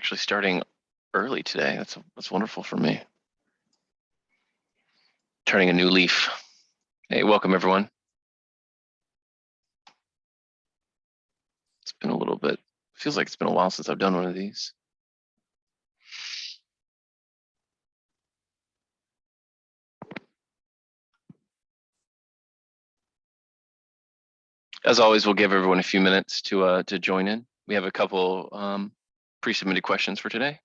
actually starting early today. That's wonderful for me. Turning a new leaf. Hey, welcome everyone. It's been a little bit, feels like it's been a while since I've done one of these. As always, we'll give everyone a few minutes to join in. We have a couple pre-submitted questions for today.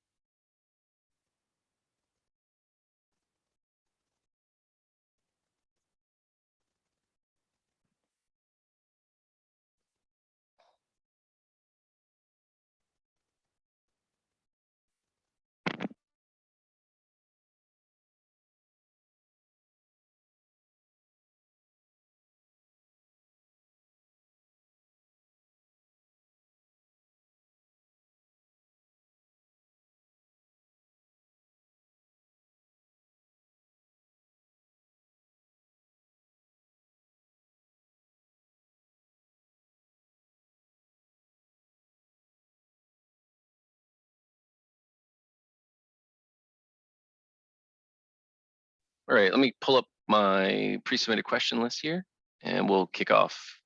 All right, let me pull up my pre-submitted question list here and we'll kick off.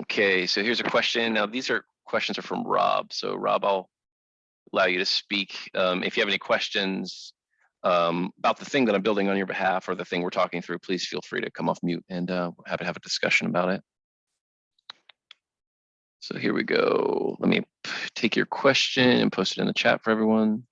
Okay, so here's a question. Now these questions are from Rob. So Rob, I'll allow you to speak. If you have any questions about the thing that I'm building on your behalf or the thing we're talking through, please feel free to come off mute and we're happy to have a discussion about it. So here we go. Let me take your question and post it in the chat for everyone.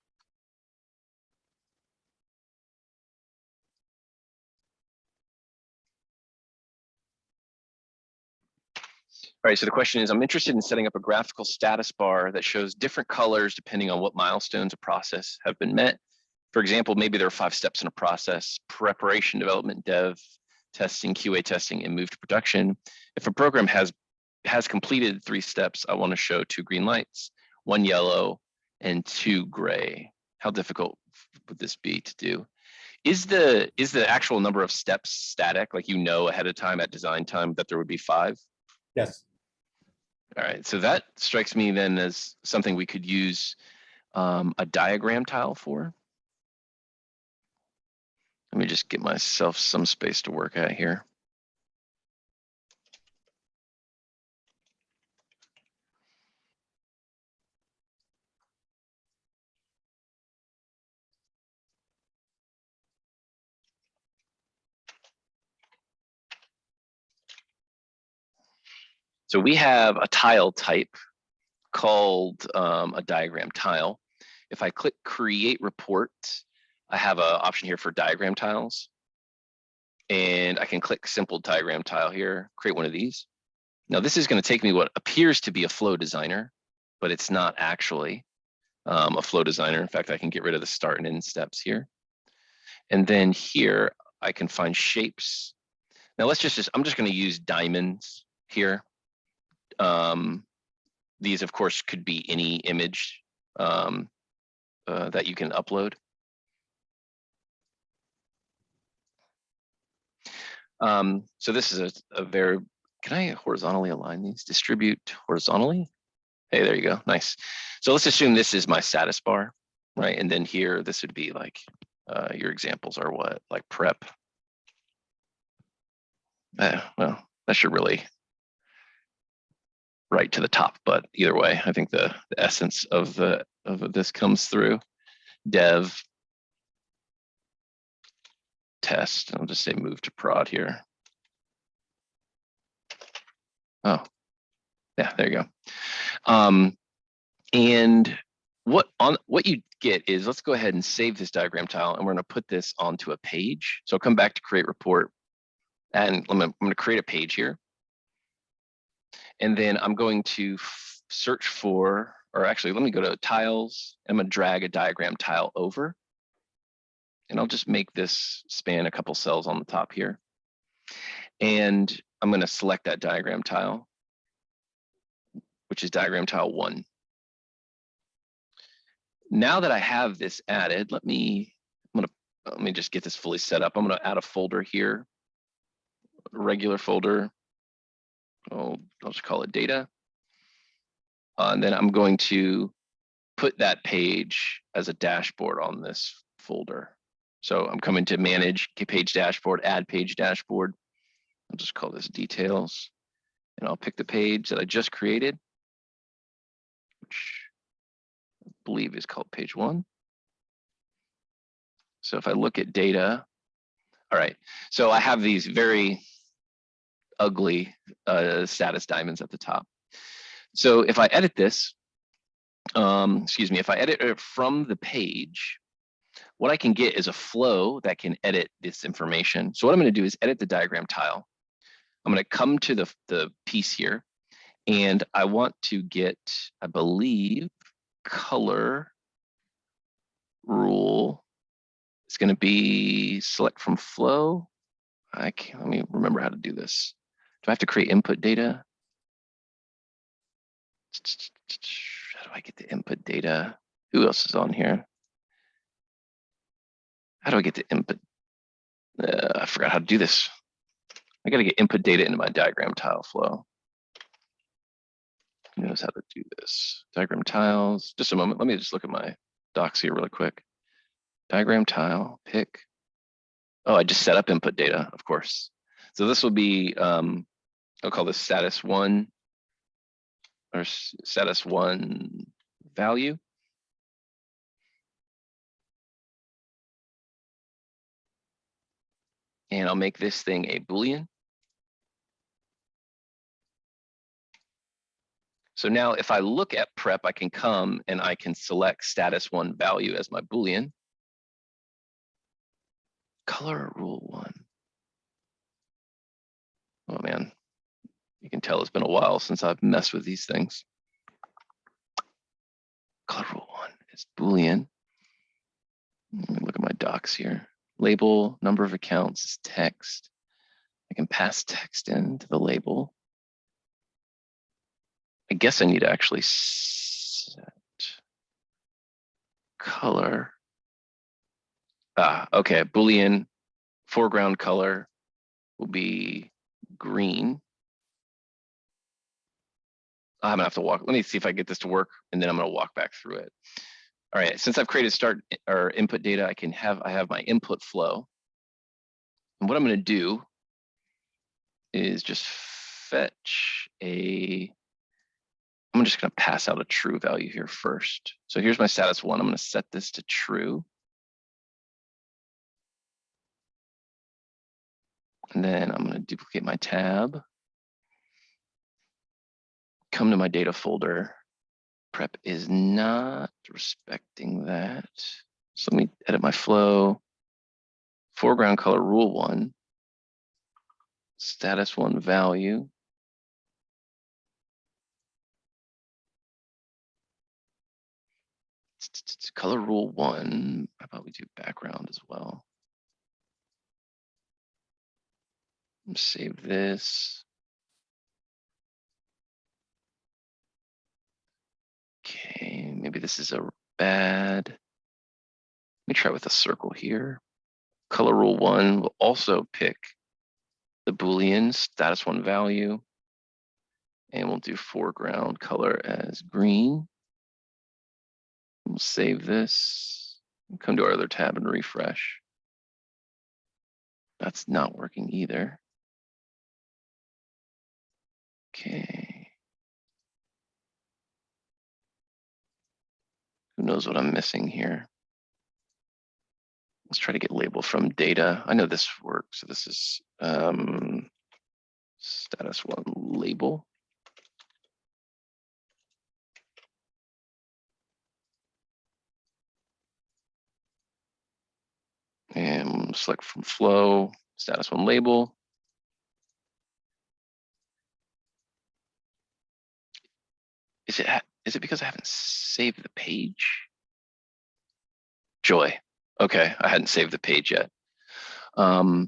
All right, so the question is, I'm interested in setting up a graphical status bar that shows different colors depending on what milestones a process have been met. For example, maybe there are 5 steps in a process: preparation, development, dev, testing, QA testing, and move to production. If a program has completed 3 steps, I want to show 2 green lights, 1 yellow, and 2 gray. How difficult would this be to do? Is the actual number of steps static, like you know ahead of time at design time that there would be 5? Yes. All right, so that strikes me then as something we could use a diagram tile for. Let me just get myself some space to work at here. So we have a tile type called a diagram tile. If I click create report, I have an option here for diagram tiles. And I can click simple diagram tile here, create one of these. Now this is going to take me what appears to be a flow designer, but it's not actually a flow designer. In fact, I can get rid of the start and end steps here. And then here I can find shapes. Now let's I'm just going to use diamonds here. These of course could be any image that you can upload. So this is a very, can I horizontally align these? Distribute horizontally. Hey, there you go, nice. So let's assume this is my status bar, right? And then here, this would be like, your examples are what? Like prep. Well, that should really right to the top, but either way, I think the essence of this comes through. Dev, test, I'll just say move to prod here. Oh, yeah, there you go. And what you get is, let's go ahead and save this diagram tile, and we're going to put this onto a page. So I'll come back to create report, and I'm going to create a page here. And then I'm going to search for, or actually, let me go to tiles. I'm going to drag a diagram tile over. And I'll just make this span a couple cells on the top here. And I'm going to select that diagram tile, which is diagram tile 1. Now that I have this added, let me just get this fully set up. I'm going to add a folder here. regular folder. I'll just call it data. And then I'm going to put that page as a dashboard on this folder. So I'm coming to manage page dashboard, add page dashboard. I'll just call this details. And I'll pick the page that I just created, which I believe is called page 1. So if I look at data, all right, so I have these very ugly status diamonds at the top. So if I edit this, if I edit it from the page, what I can get is a flow that can edit this information. So what I'm going to do is edit the diagram tile. I'm going to come to the piece here, and I want to get, I believe, color rule. It's going to be select from flow. Let me remember how to do this. Do I have to create input data? How do I get the input data? Who else is on here? How do I get the input? I forgot how to do this. I got to get input data into my diagram tile flow. Who knows how to do this? Diagram tiles. Just a moment. Let me just look at my docs here really quick. Diagram tile, pick. Oh, I just set up input data, of course. So this will be, I'll call this status 1 or status 1 value. And I'll make this thing a Boolean. So now if I look at prep, I can come and I can select status 1 value as my Boolean. Color rule 1. Oh man, you can tell it's been a while since I've messed with these things. Color rule 1 is Boolean. Let me look at my docs here. Label, number of accounts is text. I can pass text into the label. I guess I need to actually set color. Okay, Boolean foreground color will be green. I'm gonna have to walk. Let me see if I get this to work, and then I'm gonna walk back through it. All right, since I've created start or input data, I have my input flow. And what I'm gonna do is just fetch I'm just gonna pass out a true value here first. So here's my status 1. I'm gonna set this to true. And then I'm gonna duplicate my tab. Come to my data folder. Prep is not respecting that. So let me edit my flow. Foreground color rule 1. Status 1 value. Color rule 1. How about we do background as well? Save this. Okay, maybe this is a bad. Let me try with a circle here. Color rule 1 will also pick the Boolean status 1 value. And we'll do foreground color as green. We'll save this. Come to our other tab and refresh. That's not working either. Okay. Who knows what I'm missing here? Let's try to get label from data. I know this works. So this is status 1 label. And select from flow, status 1 label. Is it because I haven't saved the page? Joy. Okay, I hadn't saved the page yet. All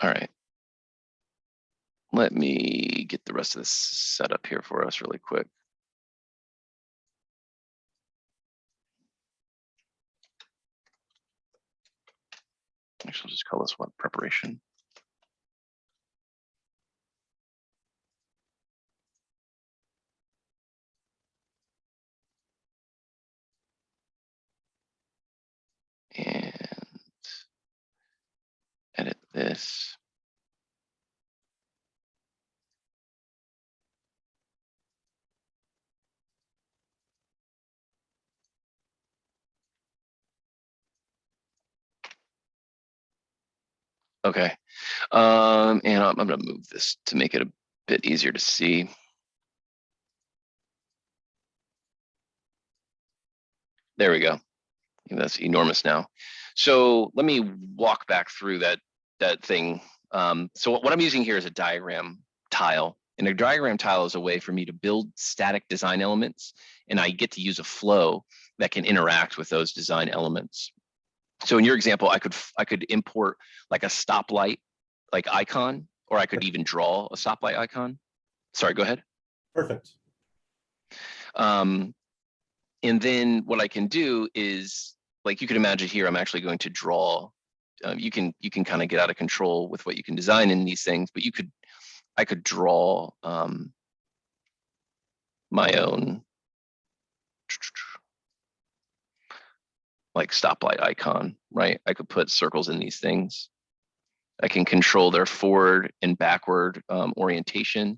right. Let me get the rest of this set up here for us really quick. Actually, I'll just call this what, preparation. And edit this. Okay, and I'm gonna move this to make it a bit easier to see. There we go. That's enormous now. So let me walk back through that thing. So what I'm using here is a diagram tile. And a diagram tile is a way for me to build static design elements, and I get to use a flow that can interact with those design elements. So in your example, I could import like a stoplight like icon, or I could even draw a stoplight icon. Sorry, go ahead. Perfect. And then what I can do is, like you can imagine here, I'm actually going to draw. You can kind of get out of control with what you can design in these things, but I could draw my own like stoplight icon, right? I could put circles in these things. I can control their forward and backward orientation.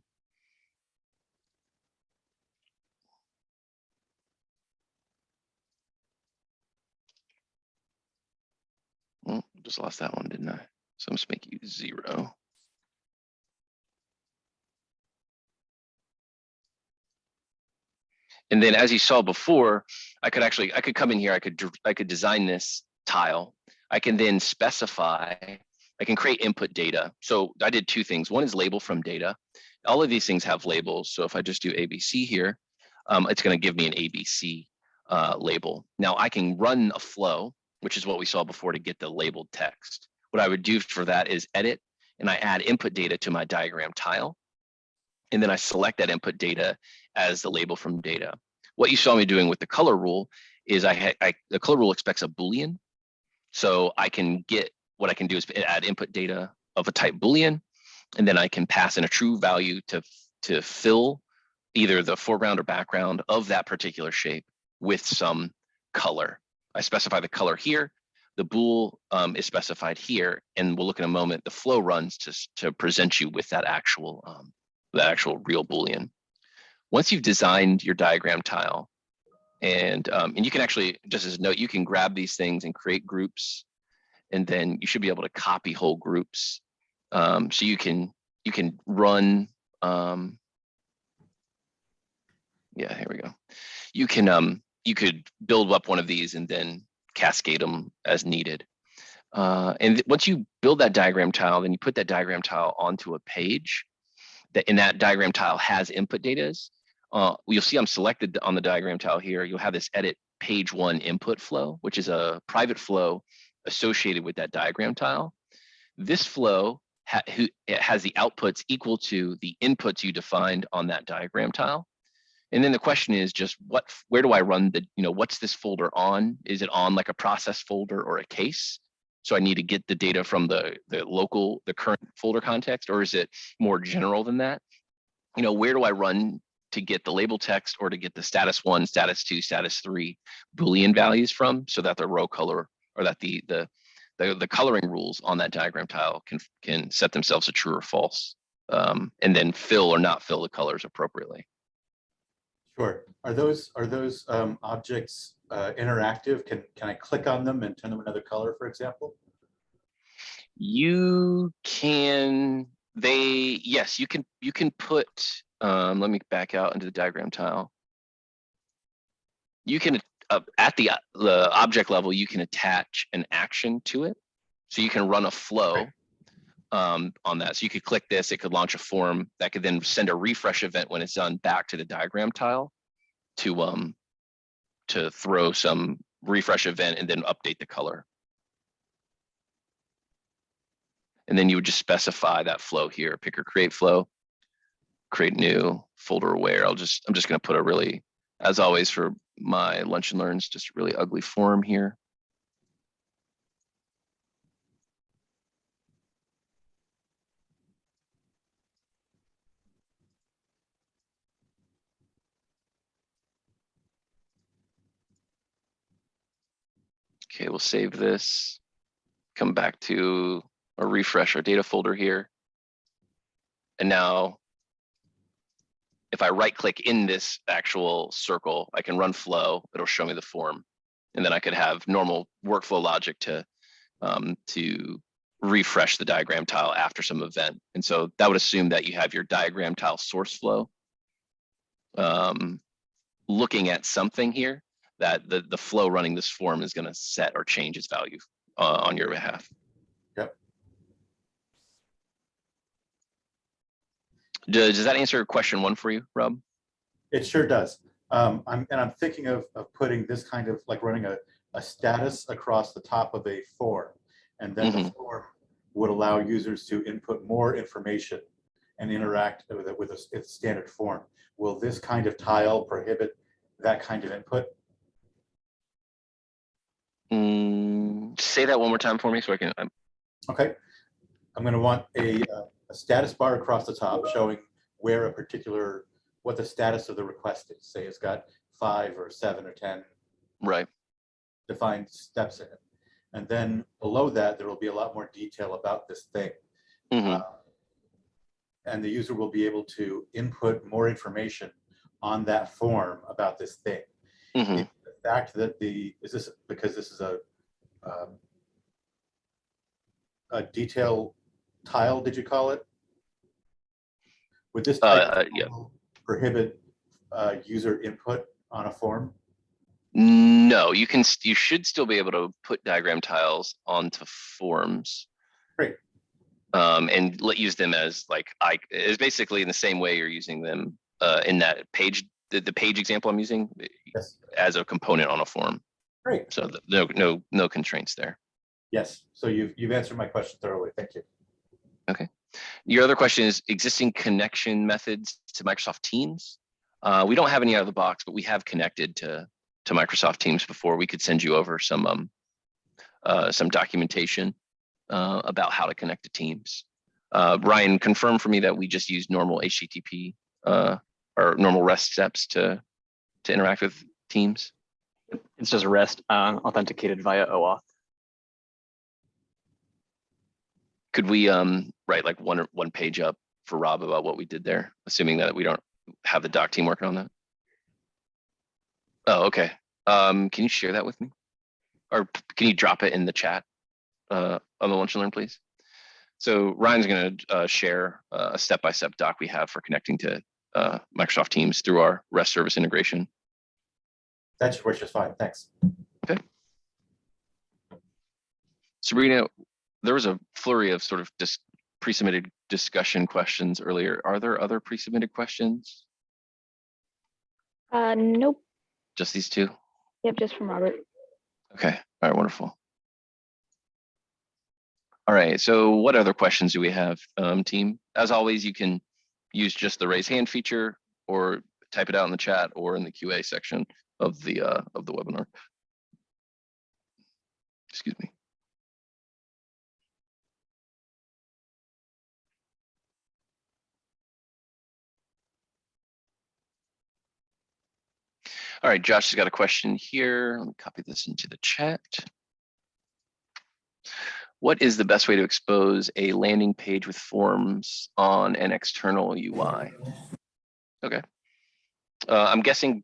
Oh, just lost that one, didn't I? So I'm just make you 0. And then as you saw before, I could come in here, I could design this tile. I can then specify, I can create input data. So I did 2 things. One is label from data. All of these things have labels. So if I just do ABC here, it's going to give me an ABC label. Now I can run a flow, which is what we saw before, to get the labeled text. What I would do for that is edit, and I add input data to my diagram tile. And then I select that input data as the label from data. What you saw me doing with the color rule is the color rule expects a Boolean. So what I can do is add input data of a type Boolean, and then I can pass in a true value to fill either the foreground or background of that particular shape with some color. I specify the color here. The bool is specified here, and we'll look in a moment. The flow runs to present you with that actual real Boolean. Once you've designed your diagram tile, and you can actually, just as a note, you can grab these things and create groups, and then you should be able to copy whole groups. So you can run. Yeah, here we go. You could build up one of these and then cascade them as needed. And once you build that diagram tile, then you put that diagram tile onto a page. That diagram tile has input data. You'll see I'm selected on the diagram tile here. You'll have this edit page 1 input flow, which is a private flow associated with that diagram tile. This flow has the outputs equal to the inputs you defined on that diagram tile. And then the question is just where do I run what's this folder on? Is it on like a process folder or a case? So I need to get the data from the current folder context, or is it more general than that? Where do I run to get the label text or to get the status 1, status 2, status 3 Boolean values from, so that the row color or that the coloring rules on that diagram tile can set themselves to true or false, and then fill or not fill the colors appropriately. Sure. Are those objects interactive? Can I click on them and turn them another color, for example? You can. Yes, you can put. Let me back out into the diagram tile. You can at the object level, you can attach an action to it, so you can run a flow on that. So you could click this, it could launch a form that could then send a refresh event when it's done back to the diagram tile to throw some refresh event and then update the color. And then you would just specify that flow here, pick or create flow, create new, folder aware. I'm just going to put a really, as always for my lunch and learns, just a really ugly form here. Okay, we'll save this, come back to or refresh our data folder here. And now if I right click in this actual circle, I can run flow, it'll show me the form. And then I could have normal workflow logic to refresh the diagram tile after some event. And so that would assume that you have your diagram tile source flow looking at something here that the flow running this form is going to set or change its value on your behalf. Yep. Does that answer question 1 for you, Rob? It sure does. I'm thinking of putting this kind of like running a status across the top of a form, and then the form would allow users to input more information and interact with it with a standard form. Will this kind of tile prohibit that kind of input? Say that one more time for me so I can. Okay. I'm going to want a status bar across the top showing where a particular, what the status of the request is. Say it's got 5 or 7 or 10 defined steps in it. And then below that, there will be a lot more detail about this thing. And the user will be able to input more information on that form about this thing. The fact that because this is a detail tile, did you call it? Would this type prohibit user input on a form? No, you should still be able to put diagram tiles onto forms. Great. And use them as is basically in the same way you're using them in that page, the page example I'm using, yes, as a component on a form. Great. So no constraints there. Yes. So you've answered my question thoroughly. Thank you. Okay. Your other question is existing connection methods to Microsoft Teams. We don't have any out of the box, but we have connected to Microsoft Teams before. We could send you over some documentation about how to connect to Teams. Ryan, confirm for me that we just use normal HTTP or normal REST steps to interact with Teams. It's just REST authenticated via OAuth. Could we write like one page up for Rob about what we did there, assuming that we don't have the doc team working on that? Oh, okay. Can you share that with me? Or can you drop it in the chat on the Lunch and Learn, please? So Ryan's going to share a step-by-step doc we have for connecting to Microsoft Teams through our REST service integration. That should work just fine. Thanks. Okay. Sabrina, there was a flurry of sort of pre-submitted discussion questions earlier. Are there other pre-submitted questions? Nope. Just these 2? Yep, just from Robert. Okay. All right, wonderful. All right, so what other questions do we have, team? As always, you can use just the raise hand feature or type it out in the chat or in the QA section of the webinar. Excuse me. All right, Josh has got a question here. Let me copy this into the chat. What is the best way to expose a landing page with forms on an external UI? Okay. I'm guessing,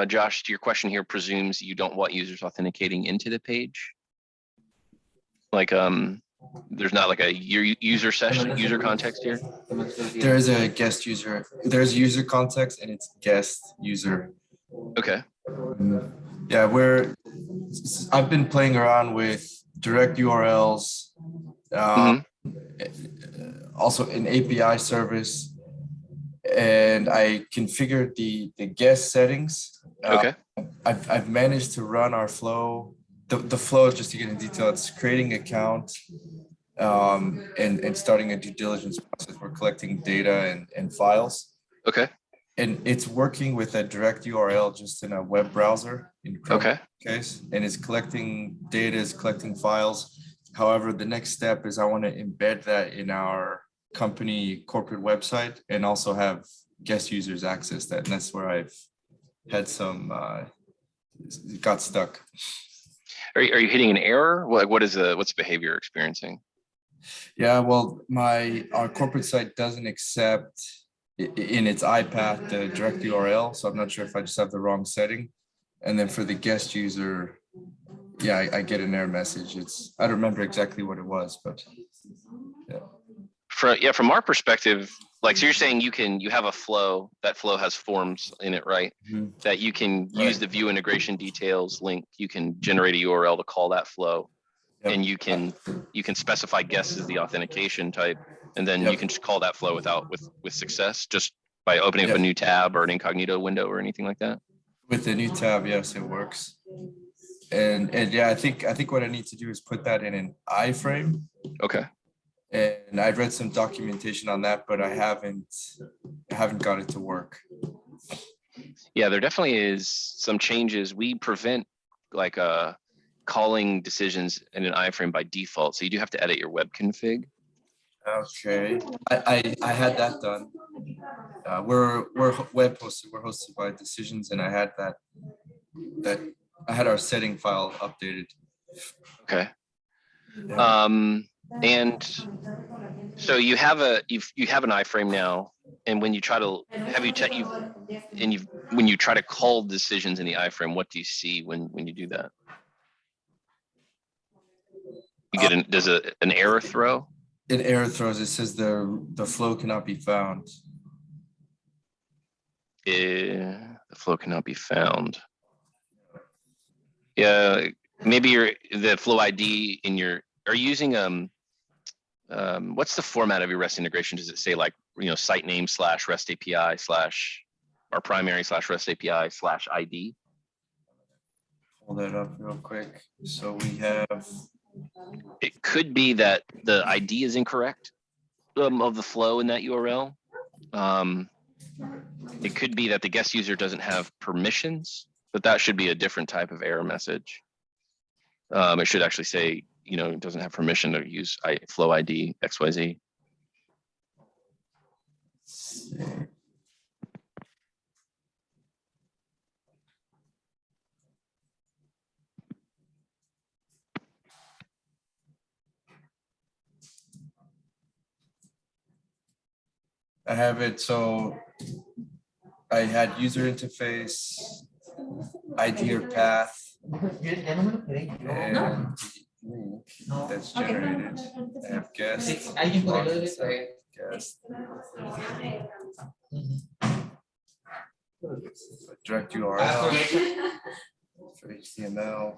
Josh, your question here presumes you don't want users authenticating into the page. Like, there's not like a user session, user context here? There is a guest user. There's user context and it's guest user. Okay. Yeah, I've been playing around with direct URLs, also an API service, and I configured the guest settings. Okay. I've managed to run our flow. The flow, just to get into detail, it's creating an account and starting a due diligence process. We're collecting data and files. Okay. And it's working with a direct URL just in a web browser in Chrome case, and it's collecting data, it's collecting files. However, the next step is I want to embed that in our company corporate website and also have guest users access that. And that's where I've had some, got stuck. Are you hitting an error? What's the behavior you're experiencing? Yeah, well, our corporate site doesn't accept in its iPath the direct URL, so I'm not sure if I just have the wrong setting. And then for the guest user, yeah, I get an error message. I don't remember exactly what it was, but yeah. From our perspective, like, so you're saying you have a flow, that flow has forms in it, right? Mhm. That you can use the view integration details link, you can generate a URL to call that flow. Yep. And you can specify guests as the authentication type, and then Yep. you can just call that flow with success just by opening up a new tab or an incognito window or anything like that. With the new tab, yes, it works. And yeah, I think what I need to do is put that in an iframe. Okay. And I've read some documentation on that, but I haven't got it to work. Yeah, there definitely is some changes. We prevent like calling decisions in an iframe by default, so you do have to edit your web config. Okay, I had that done. We're web hosted. We're hosted by Decisions, and I had that I had our setting file updated. Okay. Yeah. And so you have an iframe now, and when you try to when you try to call decisions in the iframe, what do you see when you do that? You get does an error throw? It error throws. It says the flow cannot be found. The flow cannot be found. Yeah, maybe the flow ID in your are you using what's the format of your REST integration? Does it say like site name / REST API / our primary / REST API / ID? Pull that up real quick. So we have. It could be that the ID is incorrect of the flow in that URL. It could be that the guest user doesn't have permissions, but that should be a different type of error message. It should actually say, it doesn't have permission to use flow ID XYZ. I have it. So I had user interface, ID or path, and that's generated. I have guest, guest, direct URL for HTML,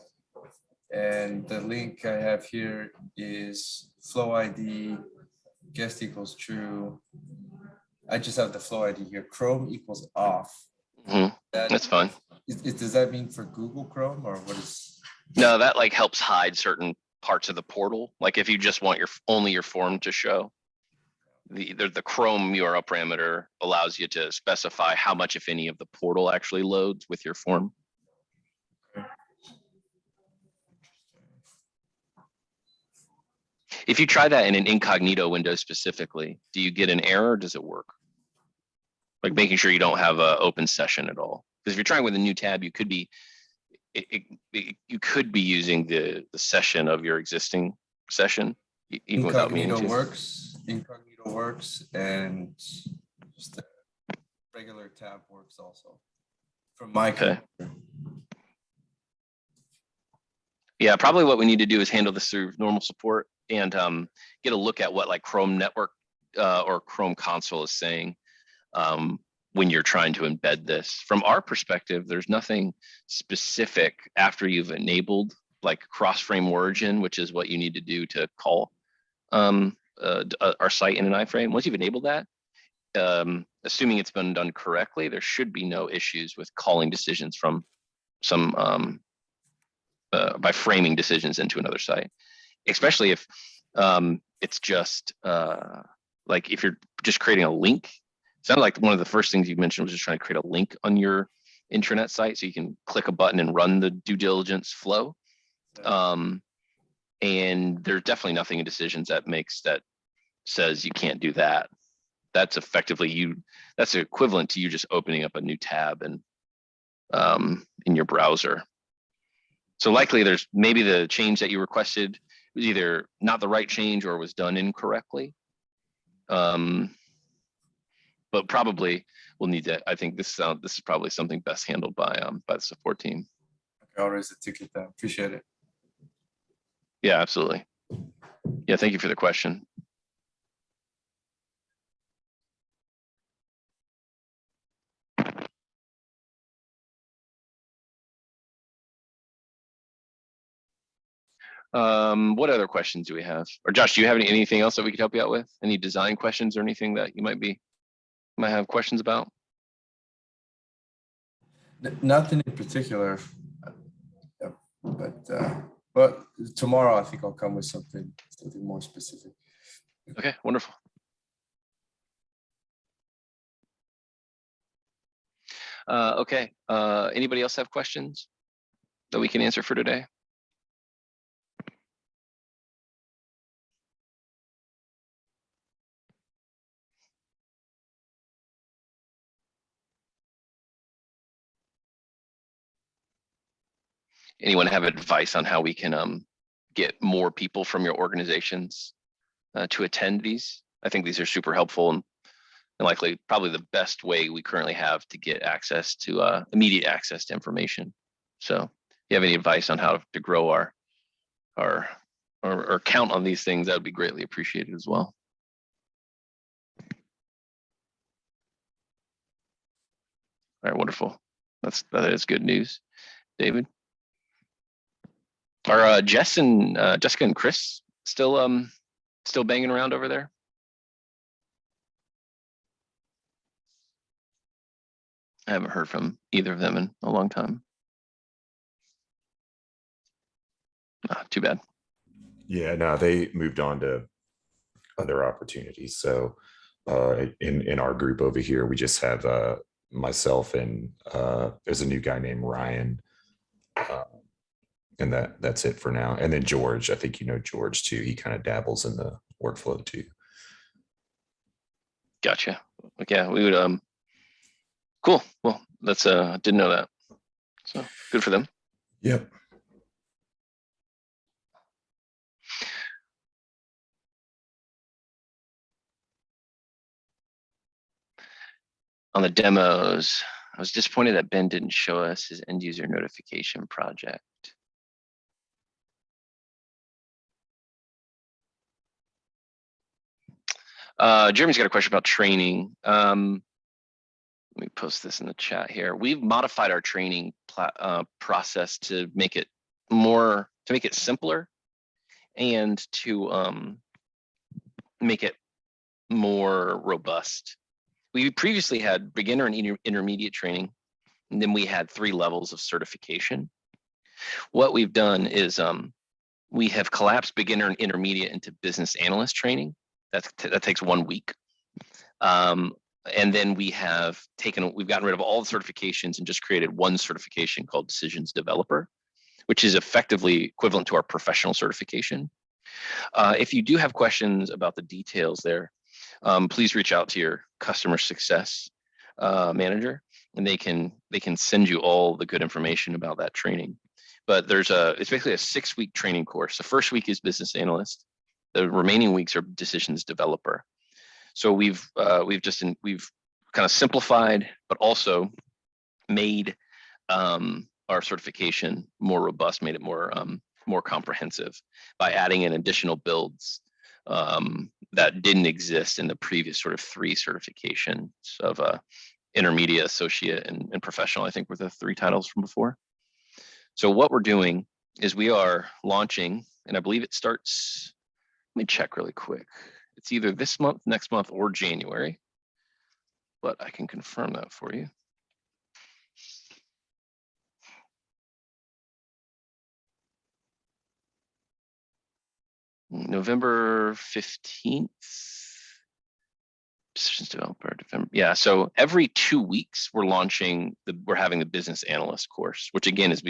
and the link I have here is flow ID, guest equals true. I just have the flow ID here. Chrome equals off. Mm-hmm. That's fine. Does that mean for Google Chrome or what is? No, that like helps hide certain parts of the portal. Like if you just want only your form to show, the Chrome URL parameter allows you to specify how much, if any, of the portal actually loads with your form. If you try that in an incognito window specifically, do you get an error or does it work? Like making sure you don't have an open session at all. Because if you're trying with a new tab, you could be using the session of your existing session, even without meaning to. Incognito works, and just a regular tab works also. From my computer. Yeah, probably what we need to do is handle this through normal support and get a look at what like Chrome Network or Chrome Console is saying when you're trying to embed this. From our perspective, there's nothing specific after you've enabled like cross-frame origin, which is what you need to do to call our site in an iframe. Once you've enabled that, assuming it's been done correctly, there should be no issues with calling decisions from some by framing decisions into another site, especially if it's just like if you're just creating a link. It sounded like one of the first things you mentioned was just trying to create a link on your intranet site so you can click a button and run the due diligence flow. And there's definitely nothing in decisions that says you can't do that. That's effectively that's equivalent to you just opening up a new tab and in your browser. So likely there's maybe the change that you requested was either not the right change or was done incorrectly. But probably we'll need to, I think this is probably something best handled by the support team. Okay, I'll raise the ticket then. Appreciate it. Yeah, absolutely. Yeah, thank you for the question. What other questions do we have? Or Josh, do you have anything else that we could help you out with? Any design questions or anything that you might have questions about? Nothing in particular, but tomorrow I think I'll come with something more specific. Okay, wonderful. Okay, anybody else have questions that we can answer for today? Anyone have advice on how we can get more people from your organizations to attend these? I think these are super helpful and likely probably the best way we currently have to get access to immediate access to information. So if you have any advice on how to grow our count on these things, that would be greatly appreciated as well. All right, wonderful. That is good news, David. Are Jessica and Chris still banging around over there? I haven't heard from either of them in a long time. Too bad. Yeah, no, they moved on to other opportunities. So in our group over here, we just have myself and there's a new guy named Ryan. And that's it for now. And then George, I think you know George too. He kind of dabbles in the workflow too. Gotcha. Yeah, we would cool. Well, that's didn't know that. So good for them. Yep. On the demos, I was disappointed that Ben didn't show us his end user notification project. Jeremy's got a question about training. Let me post this in the chat here. We've modified our training process to make it simpler and to make it more robust. We previously had beginner and intermediate training, and then we had 3 levels of certification. What we've done is we have collapsed beginner and intermediate into business analyst training. That takes 1 week. And then we've gotten rid of all the certifications and just created one certification called Decisions Developer, which is effectively equivalent to our professional certification. If you do have questions about the details there, please reach out to your customer success manager, and they can send you all the good information about that training. But it's basically a 6-week training course. The first week is business analyst. The remaining weeks are decisions developer. So we've kind of simplified, but also made our certification more robust, made it more comprehensive by adding in additional builds that didn't exist in the previous sort of 3 certifications of intermediate, associate, and professional. I think were the 3 titles from before. So what we're doing is we are launching, and I believe it starts. Let me check really quick. It's either this month, next month, or January, but I can confirm that for you. November 15th. Decisions Developer, November. Yeah, so every 2 weeks we're having the business analyst course, which again is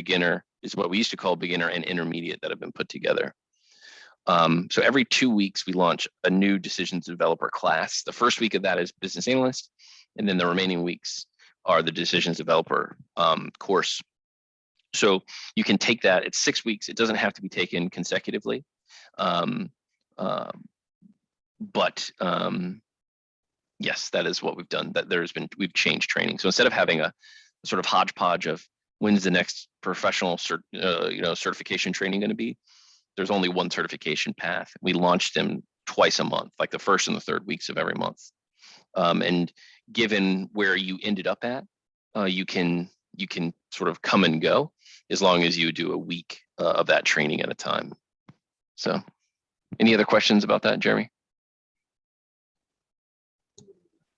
what we used to call beginner and intermediate that have been put together. So every 2 weeks we launch a new decisions developer class. The first week of that is business analyst, and then the remaining weeks are the decisions developer course. So you can take that, it's 6 weeks. It doesn't have to be taken consecutively. Um, but yes, that is what we've done. That we've changed training. So instead of having a sort of hodgepodge of when's the next professional certification training going to be, there's only one certification path. We launched them twice a month, like the first and the third weeks of every month. And given where you ended up at, you can sort of come and go as long as you do a week of that training at a time. So any other questions about that, Jeremy?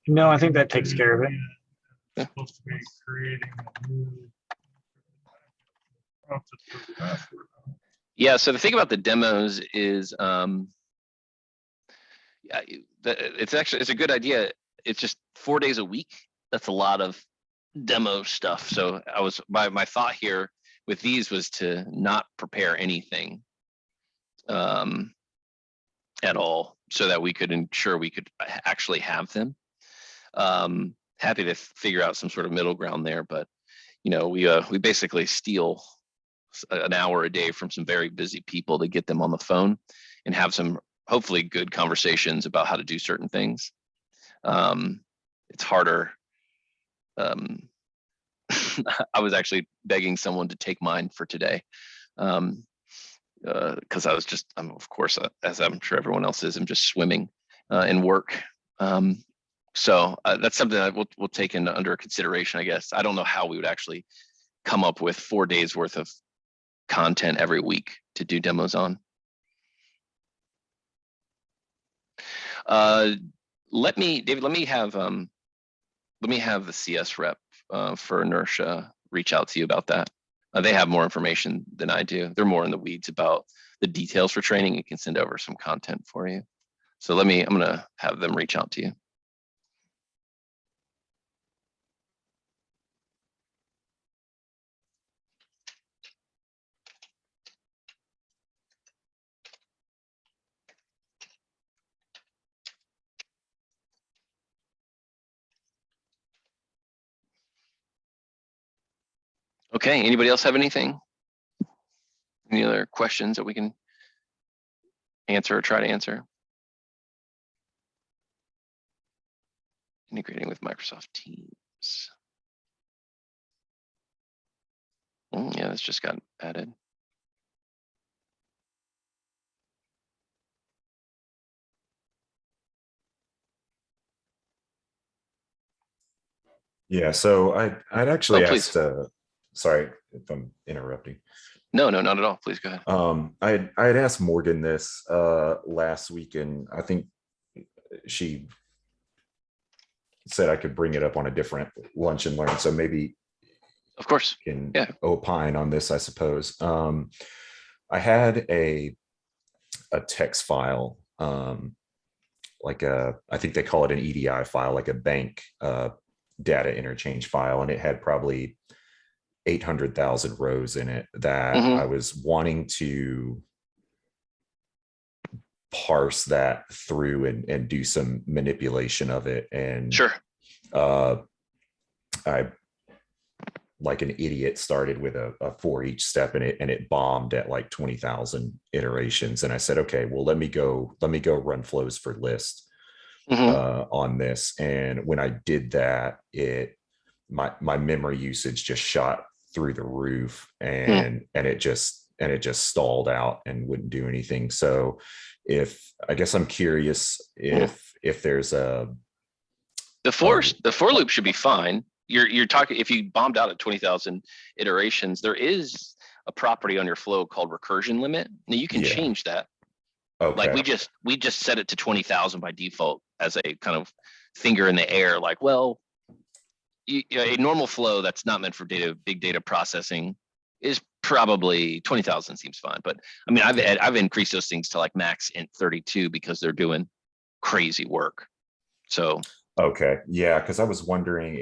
No, I think that takes care of it. Yeah. Supposed to be creating a new prompted for the password. Yeah, so the thing about the demos is it's a good idea. It's just 4 days a week. That's a lot of demo stuff. So my thought here with these was to not prepare anything at all, so that we could ensure we could actually have them. Happy to figure out some sort of middle ground there, but we basically steal an hour a day from some very busy people to get them on the phone and have some hopefully good conversations about how to do certain things. It's harder. I was actually begging someone to take mine for today, because I'm of course, as I'm sure everyone else is, I'm just swimming in work. So that's something that we'll take under consideration, I guess. I don't know how we would actually come up with 4 days worth of content every week to do demos on. David, let me have the CS rep for Inertia reach out to you about that. They have more information than I do. They're more in the weeds about the details for training and can send over some content for you. So I'm gonna have them reach out to you. Okay, anybody else have anything? Any other questions that we can answer or try to answer? Integrating with Microsoft Teams. Yeah, this just got added. Yeah, so I'd actually please. asked, sorry if I'm interrupting. No, not at all. Please go ahead. I'd asked Morgan this last week, and I think she said I could bring it up on a different lunch and learn. So maybe, of course, can yeah, opine on this, I suppose. I had a text file, like I think they call it an EDI file, like a bank data interchange file, and it had probably 800,000 rows in it that I was wanting to parse that through and do some manipulation of it. And sure. I, like an idiot, started with a for each step in it, and it bombed at like 20,000 iterations. And I said, okay, well, let me go run flows for list on this. And when I did that, my memory usage just shot through the roof, and it just stalled out and wouldn't do anything. So I guess I'm curious if there's the for loop should be fine. You're talking, if you bombed out at 20,000 iterations, there is a property on your flow called recursion limit. Now you can change that. Okay. Like we just set it to 20,000 by default as a kind of finger in the air. Like, well, a normal flow that's not meant for big data processing is probably 20,000 seems fine. But I mean, I've increased those things to like max int 32 because they're doing crazy work. So. Okay. Yeah. Cause I was wondering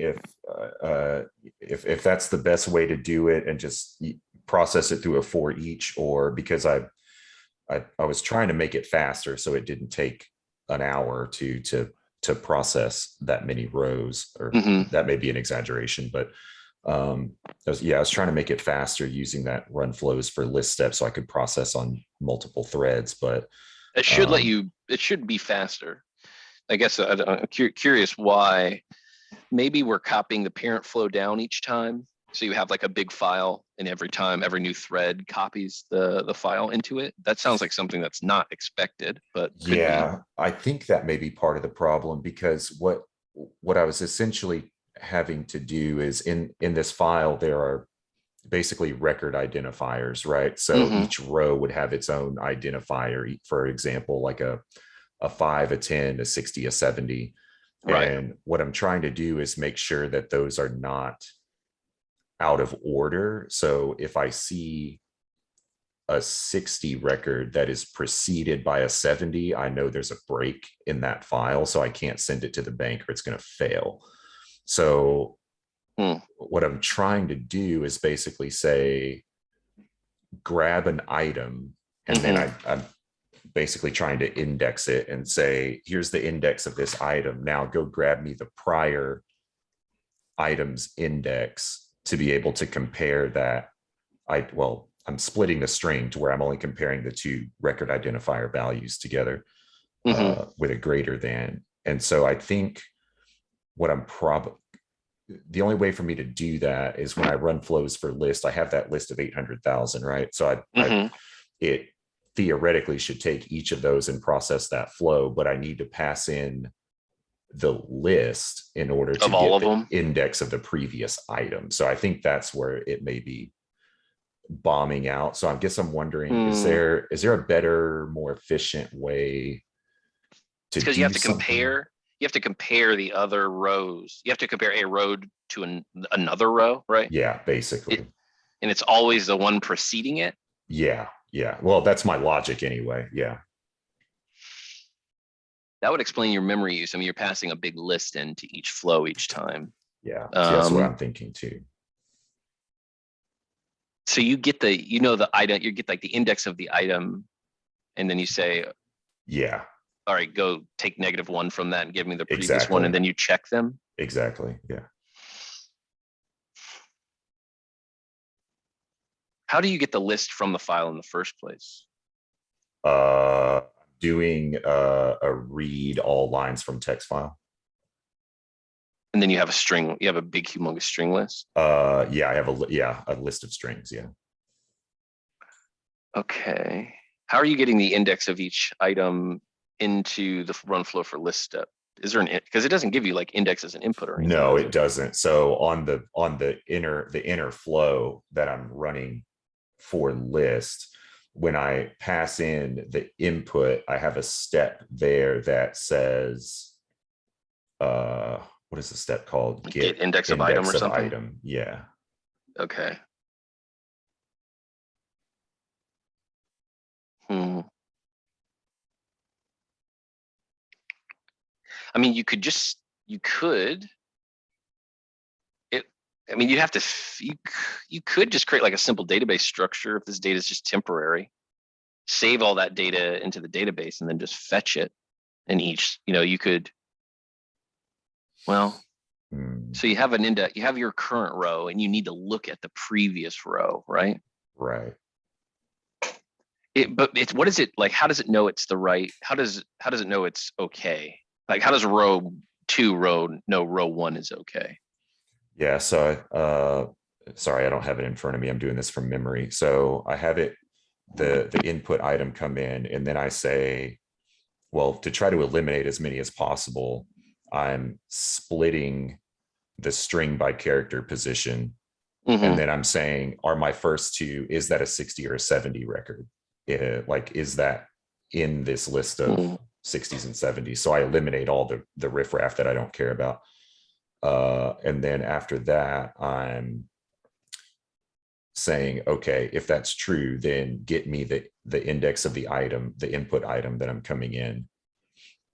if that's the best way to do it and just process it through a for each, or because I was trying to make it faster so it didn't take an hour to process that many rows, or that may be an exaggeration, but I was trying to make it faster using that run flows for list steps so I could process on multiple threads, but it should let you, it should be faster. I guess I'm curious why. Maybe we're copying the parent flow down each time. So you have like a big file, and every time every new thread copies the file into it. That sounds like something that's not expected, but could yeah, I think that may be part of the problem, because what I was essentially having to do is in this file, there are basically record identifiers, right? So each row would have its own identifier, for example, like a 5, a 10, a 60, a 70. Right. And what I'm trying to do is make sure that those are not out of order. So if I see a 60 record that is preceded by a 70, I know there's a break in that file, so I can't send it to the bank or it's going to fail. So what I'm trying to do is basically say, grab an item, and then I'm basically trying to index it and say, here's the index of this item. Now go grab me the prior item's index to be able to compare that. I'm splitting the string to where I'm only comparing the two record identifier values together with a greater than. And so I think what I'm the only way for me to do that is when I run flows for list, I have that list of 800,000, right? So it theoretically should take each of those and process that flow, but I need to pass in the list in order to get the index of the previous item. So I think that's where it may be bombing out. So I guess I'm wondering, is there a better, more efficient way to do because you have to something? compare the other rows. You have to compare a row to another row, right? Yeah, basically. And it's always the one preceding it. Yeah. Well, that's my logic anyway. Yeah. That would explain your memory use. I mean, you're passing a big list into each flow each time. Yeah, that's what I'm thinking too. So you get the item, you get like the index of the item, and then you say, yeah, all right, go take -1 from that and give me the previous one, and then you check them. Exactly. Yeah. How do you get the list from the file in the first place? Doing a read all lines from text file. And then you have a string, you have a big humongous string list. Yeah, I have a list of strings. Yeah. Okay. How are you getting the index of each item into the run flow for list step? Is there because it doesn't give you like index as an input or anything? No, it doesn't. So on the inner flow that I'm running for list, when I pass in the input, I have a step there that says, what is the step called? Get index of item or something? Item. Yeah. Okay. I mean, you could just you could just create like a simple database structure if this data is just temporary. Save all that data into the database and then just fetch it. And each, you could, so you have an index, you have your current row, and you need to look at the previous row, right? Right. But it's, what is it like? How does it know it's the right? How does it know it's okay? Like, how does row 2 know row 1 is okay? Yeah. So, sorry, I don't have it in front of me. I'm doing this from memory. So I have it, the input item come in, and then I say, well, to try to eliminate as many as possible, I'm splitting the string by character position. And then I'm saying, are my first two, is that a 60 or a 70 record? Like, is that in this list of 60s and 70s? So I eliminate all the riffraff that I don't care about. And then after that, I'm saying, okay, if that's true, then get me the index of the item, the input item that I'm coming in,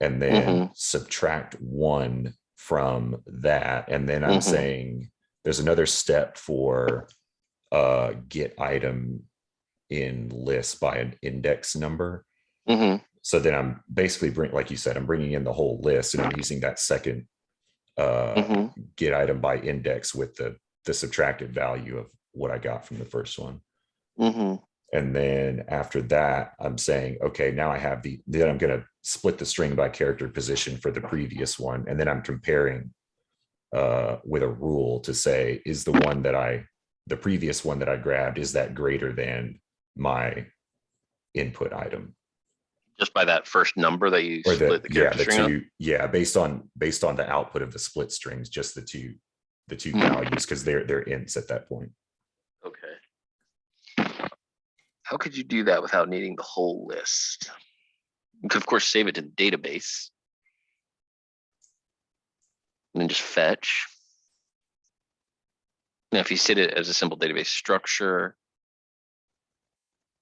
and then subtract 1 from that. And then I'm saying there's another step for get item in list by an index number. So then I'm basically like you said, I'm bringing in the whole list, and I'm using that second get item by index with the the subtracted value of what I got from the first one. Mm-hmm. And then after that, I'm saying, okay, now I have then I'm going to split the string by character position for the previous one. And then I'm comparing with a rule to say, is the previous one that I grabbed, is that greater than my input item? Just by that first number that you split the character string up? Based on the output of the split strings, just the two values, because they're ints at that point. Okay. How could you do that without needing the whole list? You could, of course, save it to the database and then just fetch. Now, if you set it as a simple database structure,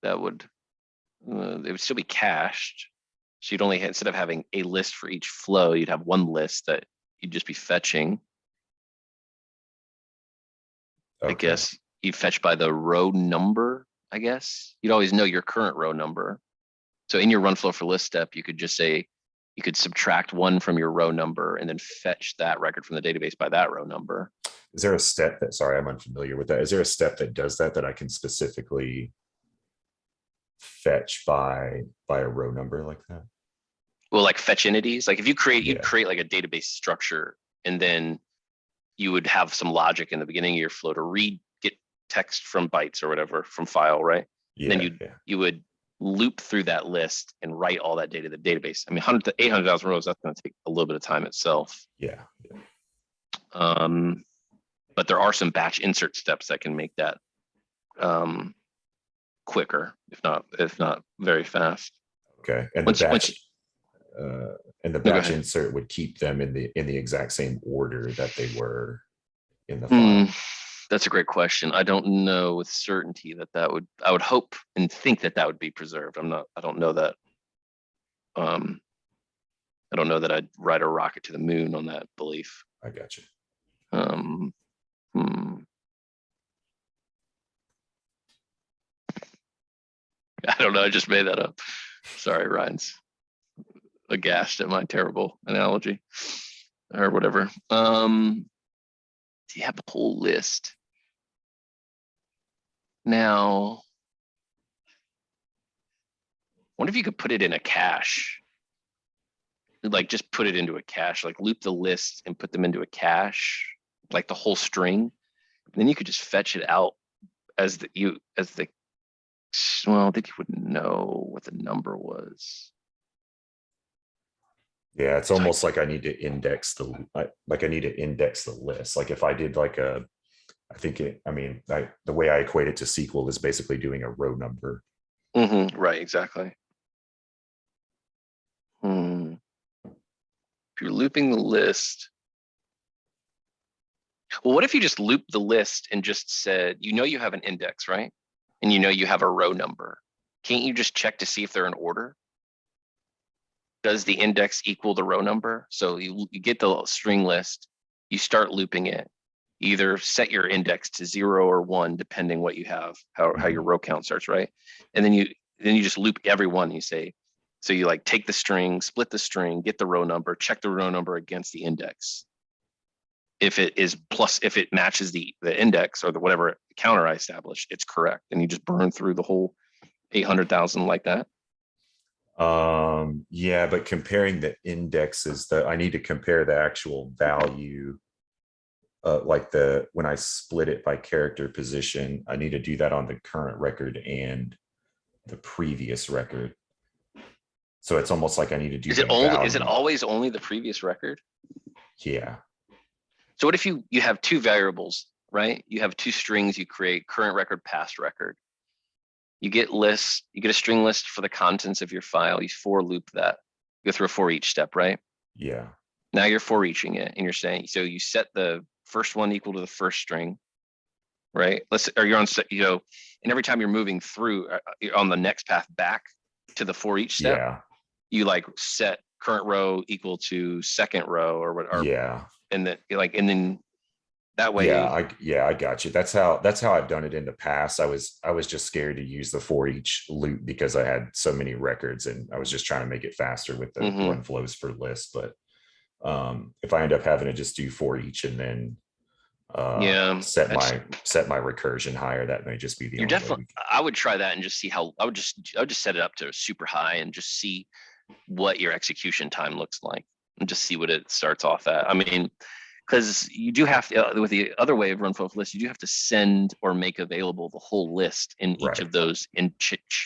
that would it would still be cached. So you'd only, instead of having a list for each flow, you'd have one list that you'd just be fetching. Okay. I guess you fetch by the row number, I guess. You'd always know your current row number. So in your run flow for list step, you could just say, you could subtract 1 from your row number and then fetch that record from the database by that row number. Is there a step that, sorry, I'm unfamiliar with that. Is there a step that does that I can specifically fetch by a row number like that? Well, like fetch entities, like if you create, Yeah. you'd create like a database structure, and then you would have some logic in the beginning of your flow to get text from bytes or whatever from file, right? Yeah. Then you would loop through that list and write all that data to the database. I mean, 100 to 800,000 rows, that's going to take a little bit of time itself. Yeah. But there are some batch insert steps that can make that quicker, if not very fast. Okay. And the batch insert would keep them in the exact same order that they were in the file. That's a great question. I don't know with certainty I would hope and think that would be preserved. I don't know that. I don't know that I'd ride a rocket to the moon on that belief. I got you. I don't know. I just made that up. Sorry, Ryan's aghast at my terrible analogy or whatever. Do you have the whole list? Now, I wonder if you could put it in a cache. Like just put it into a cache, like loop the list and put them into a cache, like the whole string. And then you could just fetch it out well, I think you wouldn't know what the number was. Yeah, it's almost like I need to index the list. Like if I did like the way I equate it to SQL is basically doing a row number. Right, exactly. If you're looping the list, well, what if you just loop the list and just said, you have an index, right? And you have a row number. Can't you just check to see if they're in order? Does the index equal the row number? So you get the string list, you start looping it. You either set your index to 0 or 1, depending what you have, how your row count starts, right? And then you just loop every one. You say, so you like take the string, split the string, get the row number, check the row number against the index. If it matches the index or whatever counter I established, it's correct. And you just burn through the whole 800,000 like that. Yeah, but comparing the indexes, I need to compare the actual value. When I split it by character position, I need to do that on the current record and the previous record. So it's almost like I need to do. Is it always only the previous record? Yeah. So what if you have two variables, right? You have two strings you create, current record, past record. You get a string list for the contents of your file. You for loop that. You go through a for each step, right? Yeah. Now you're for eaching it, and you're saying, so you set the first one equal to the first string, right? And every time you're moving through on the next path back to the for each step, yeah, you like set current row equal to second row or what? Yeah. And then that way. I got you. That's how I've done it in the past. I was just scared to use the for each loop because I had so many records and I was just trying to make it faster with the run flows for lists. But if I end up having to just do for each and then Yeah, set my recursion higher. That may just be the you're only way definitely, we can- I would try that and just see how, I would just set it up to super high and just see what your execution time looks like and just see what it starts off at. I mean, because you do have to, with the other way of run full list, you do have to send or make available the whole list in each Right. of those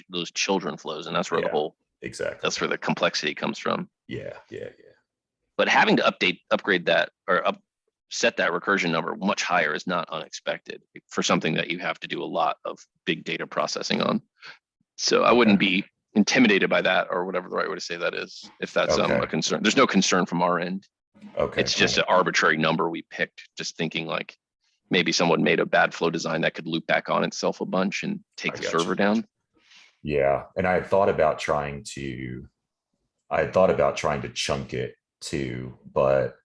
those children flows, and that's where the Yeah. whole Exactly. that's where the complexity comes from. Yeah. But having to upgrade that or set that recursion number much higher is not unexpected for something that you have to do a lot of big data processing on. So I wouldn't be intimidated by that, or whatever the right way to say that is, if that's Okay. a concern. There's no concern from our end. Okay. It's just an arbitrary number we picked, just thinking like maybe someone made a bad flow design that could loop back on itself a bunch and take I the gotcha. server down. Yeah, and I had thought about trying to chunk it too, but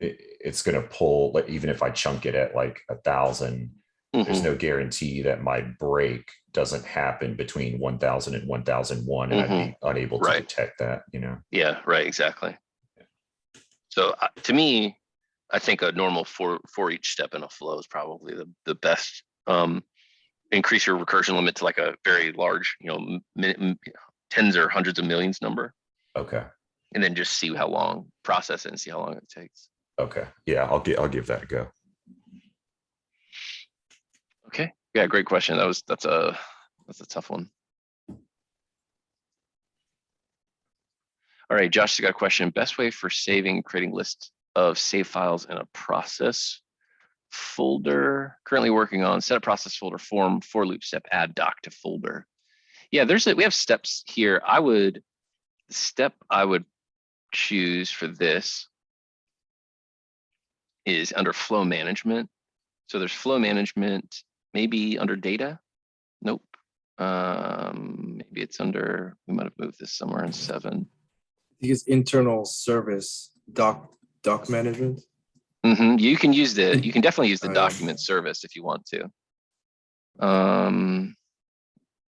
it's going to pull, like, even if I chunk it at like 1,000, there's Mhm. no guarantee that my break doesn't happen between 1,000 and 1,001, and I'd be unable to Right. detect that, you know? Yeah, right, exactly. So to me, I think a normal for each step in a flow is probably the best. Increase your recursion limit to like a very large, tens or hundreds of millions number, Okay. and then just see how long, process it and see how long it takes. Okay. Yeah, I'll give that a go. Okay. Yeah, great question. That's a tough one. All right, Josh has got a question. Best way for saving and creating lists of save files in a process folder. Currently working on set a process folder form for loop step add doc to folder. Yeah, we have steps here. The step I would choose for this is under flow management. So there's flow management, maybe under data. Nope. Maybe it's under, we might have moved this somewhere in 7. Because internal service doc management. You can definitely use the Oh, yeah. document service if you want to.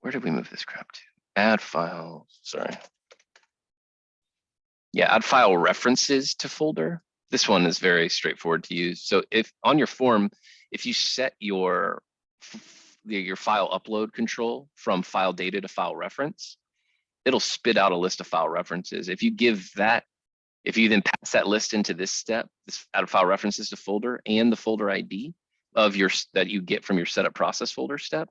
Where did we move this crap to? Add file, sorry. Yeah, add file references to folder. This one is very straightforward to use. So if on your form, if you set your file upload control from file data to file reference, it'll spit out a list of file references. If you then pass that list into this step, this add file references to folder and the folder ID that you get from your setup process folder step,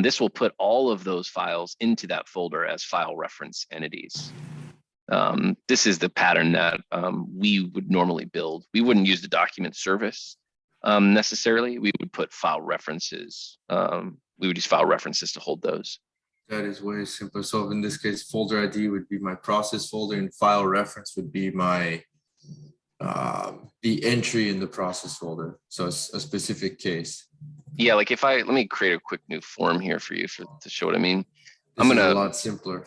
this will put all of those files into that folder as file reference entities. This is the pattern that we would normally build. We wouldn't use the document service necessarily. We would put file references. We would use file references to hold those. That is way simpler. So in this case, folder ID would be my process folder, and file reference would be my the entry in the process folder. So it's a specific case. Yeah, like let me create a quick new form here for you to show what I mean. This is a lot simpler.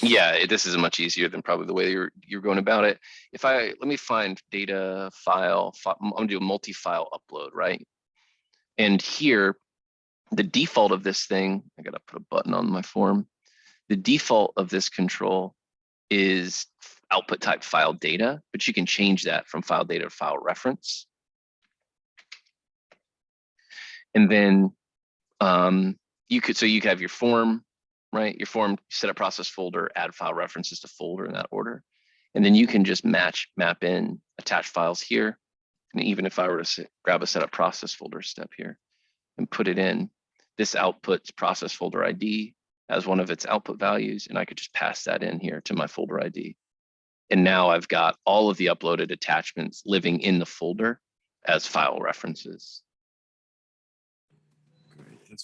Yeah, this is much easier than probably the way you're going about it. Let me find data file, I'm gonna do a multi-file upload, right? And here, the default of this thing, I gotta put a button on my form. The default of this control is output type file data, but you can change that from file data to file reference. And then you could have your form, right? Your form, set a process folder, add file references to folder in that order. And then you can just map in attach files here. And even if I were to grab a setup process folder step here and put it in, this outputs process folder ID as one of its output values. And I could just pass that in here to my folder ID. And now I've got all of the uploaded attachments living in the folder as file references.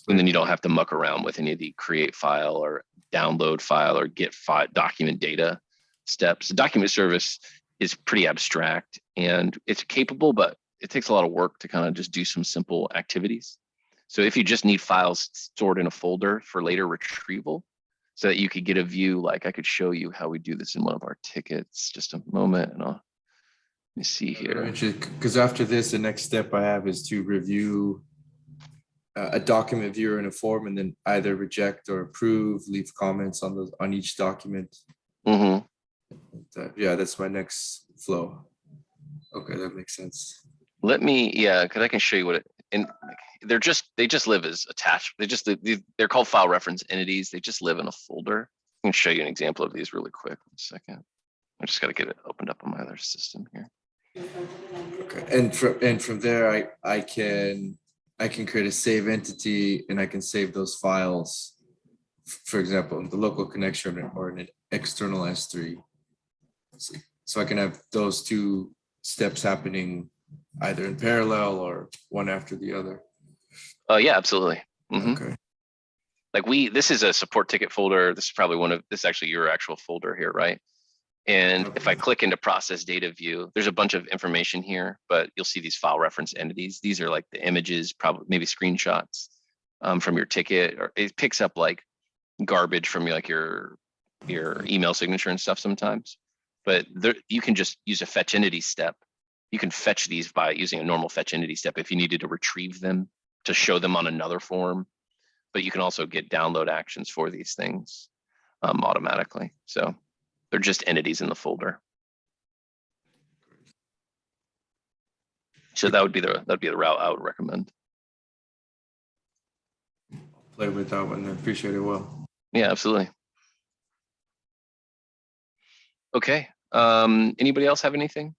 And then you don't have to muck around with any of the create file or download file or get file document data steps. The document service is pretty abstract and it's capable, but it takes a lot of work to kind of just do some simple activities. So if you just need files stored in a folder for later retrieval, so that you could get a view, like I could show you how we do this in one of our tickets. Just a moment, and let me see here. Because after this, the next step I have is to review a document viewer in a form, and then either reject or approve, leave comments on each document. Mm-hmm. Yeah, that's my next flow. Okay, that makes sense. Let me, yeah, because I can show you what it, and they just live as attached. They're called file reference entities. They just live in a folder. I can show you an example of these really quick. 1 second. I just got to get it opened up on my other system here. Okay. And from there, I can create a save entity and I can save those files. For example, in the local connection or in an external S3. So I can have those two steps happening either in parallel or one after the other. Oh yeah, absolutely. Okay. Like this is a support ticket folder. This is probably this is actually your actual folder here, right? And if I click into process data view, there's a bunch of information here, but you'll see these file reference entities. These are like the images, probably maybe screenshots from your ticket, or it picks up like garbage from like your email signature and stuff sometimes. But you can just use a fetch entity step. You can fetch these by using a normal fetch entity step if you needed to retrieve them to show them on another form. But you can also get download actions for these things automatically. So they're just entities in the folder. So that'd be the route I would recommend. Play with that one. I appreciate it. Well. Yeah, absolutely. Okay. Anybody else have anything?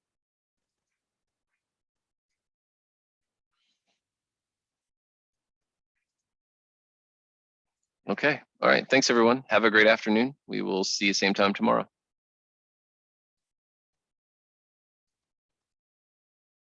Okay. All right. Thanks, everyone. Have a great afternoon. We will see you same time tomorrow.